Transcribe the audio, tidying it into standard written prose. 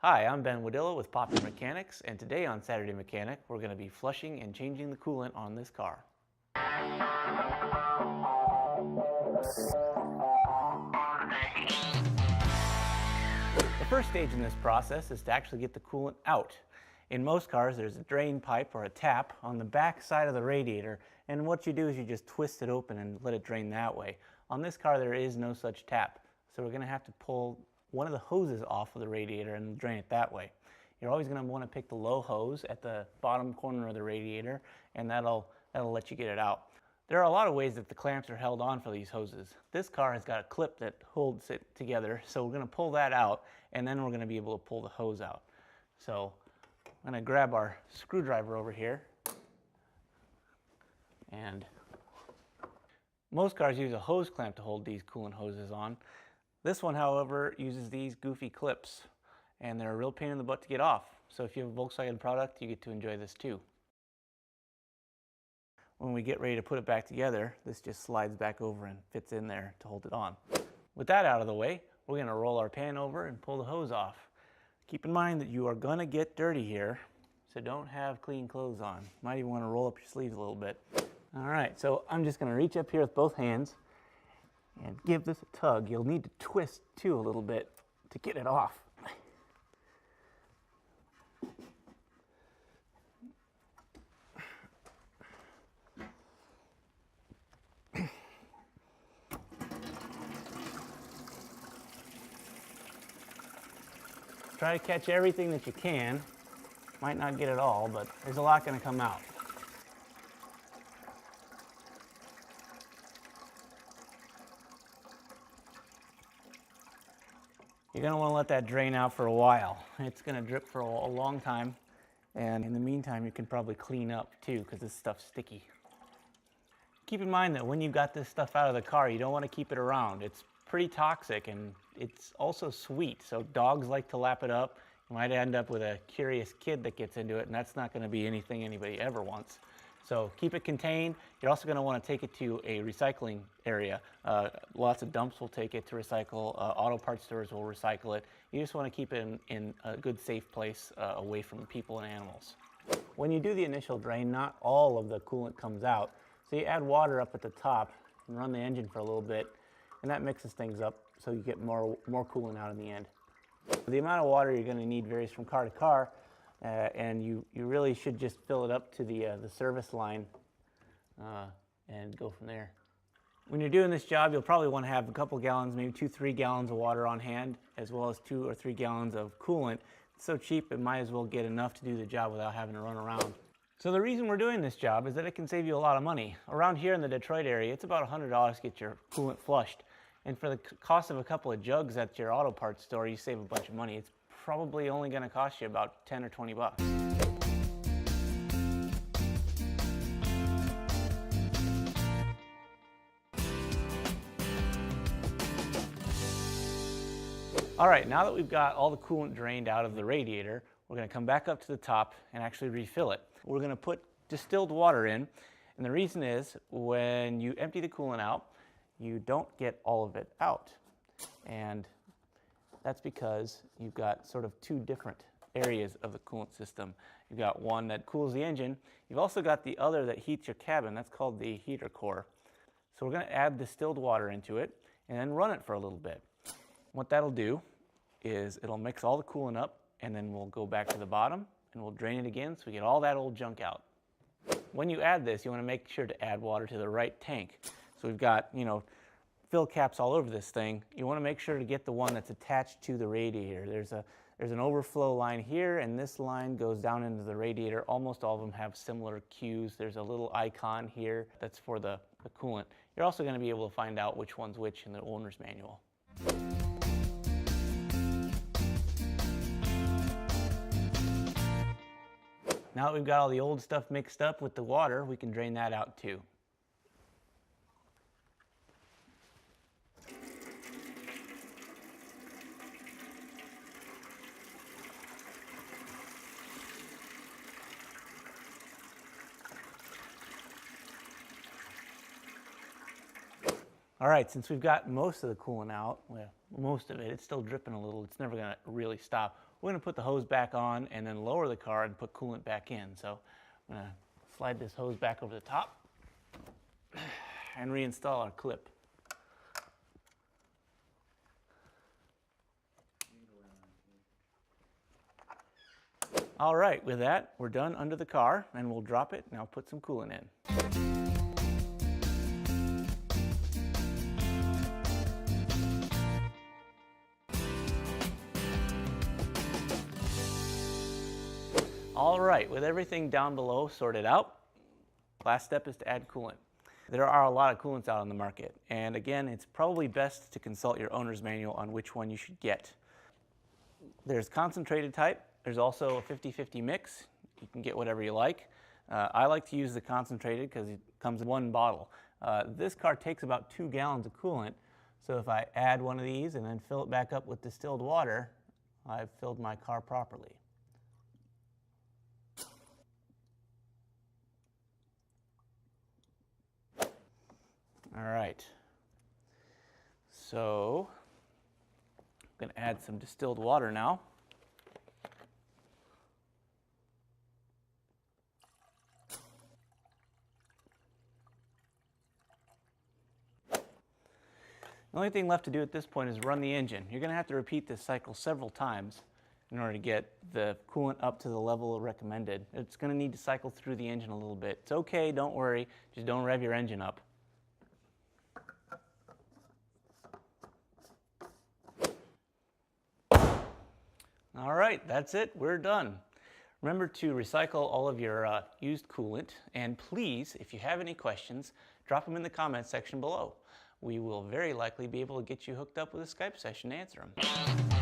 Hi, I'm Ben Wadilla with Popular Mechanics, and today on Saturday Mechanic, we're going to be flushing and changing the coolant on this car. The first stage in this process is to actually get the coolant out. In most cars, there's a drain pipe or a tap on the back side of the radiator, and what you do is you just twist it open and let it drain that way. On this car, there is no such tap, so we're going to have to pull one of the hoses off of the radiator and drain it that way. You're always going to want to pick the low hose at the bottom corner of the radiator, and that'll let you get it out. There are a lot of ways that the clamps are held on for these hoses. This car has got a clip that holds it together, so we're going to pull that out, and then we're going to be able to pull the hose out. So I'm going to grab our screwdriver over here, and most cars use a hose clamp to hold these coolant hoses on. This one, however, uses these goofy clips, and they're a real pain in the butt to get off. So if you have a Volkswagen product, you get to enjoy this too. When we get ready to put it back together, this just slides back over and fits in there to hold it on. With that out of the way, we're going to roll our pan over and pull the hose off. Keep in mind that you are going to get dirty here, so don't have clean clothes on. You might even want to roll up your sleeves a little bit. All right, so I'm just going to reach up here with both hands and give this a tug. You'll need to twist too a little bit to get it off. Try to catch everything that you can. Might not get it all, but there's a lot going to come out. You're going to want to let that drain out for a while. It's going to drip for a long time, and in the meantime you can probably clean up too because this stuff's sticky. Keep in mind that when you've got this stuff out of the car, you don't want to keep it around. It's pretty toxic and it's also sweet, so dogs like to lap it up. You might end up with a curious kid that gets into it, and that's not going to be anything anybody ever wants. So keep it contained. You're also going to want to take it to a recycling area. Lots of dumps will take it to recycle. Auto parts stores will recycle it. You just want to keep it in a good, safe place away from people and animals. When you do the initial drain, not all of the coolant comes out. So you add water up at the top and run the engine for a little bit, and that mixes things up so you get more coolant out in the end. The amount of water you're going to need varies from car to car. And you really should just fill it up to the service line and go from there. When you're doing this job, you'll probably want to have a couple gallons, maybe 2-3 gallons of water on hand, as well as 2 or 3 gallons of coolant. It's so cheap, it might as well get enough to do the job without having to run around. So the reason we're doing this job is that it can save you a lot of money. Around here in the Detroit area, it's about $100 to get your coolant flushed. And for the cost of a couple of jugs at your auto parts store, you save a bunch of money. It's probably only going to cost you about 10 or 20 bucks. All right, now that we've got all the coolant drained out of the radiator, we're going to come back up to the top and actually refill it. We're going to put distilled water in, and the reason is when you empty the coolant out, you don't get all of it out. And that's because you've got sort of two different areas of the coolant system. You've got one that cools the engine. You've also got the other that heats your cabin. That's called the heater core. So we're going to add distilled water into it and then run it for a little bit. What that'll do is it'll mix all the coolant up, and then we'll go back to the bottom and we'll drain it again so we get all that old junk out. When you add this, you want to make sure to add water to the right tank. So we've got, fill caps all over this thing. You want to make sure to get the one that's attached to the radiator. There's an overflow line here, and this line goes down into the radiator. Almost all of them have similar cues. There's a little icon here that's for the coolant. You're also going to be able to find out which one's which in the owner's manual. Now that we've got all the old stuff mixed up with the water, we can drain that out too. All right, since we've got most of the coolant out, well, most of it, it's still dripping a little. It's never going to really stop. we're going to put the hose back on and then lower the car and put coolant back in. So I'm going to slide this hose back over the top and reinstall our clip. All right, with that, we're done under the car, and we'll drop it, and I'll put some coolant in. All right, with everything down below sorted out, last step is to add coolant. There are a lot of coolants out on the market, and again, it's probably best to consult your owner's manual on which one you should get. There's concentrated type. There's also a 50-50 mix. You can get whatever you like. I like to use the concentrated because it comes in one bottle. This car takes about 2 gallons of coolant, so if I add one of these and then fill it back up with distilled water, I've filled my car properly. All right, so I'm going to add some distilled water now. The only thing left to do at this point is run the engine. You're going to have to repeat this cycle several times in order to get the coolant up to the level recommended. It's going to need to cycle through the engine a little bit. It's okay, don't worry, just don't rev your engine up. All right, that's it, we're done. Remember to recycle all of your used coolant, and please, if you have any questions, drop them in the comments section below. We will very likely be able to get you hooked up with a Skype session to answer them.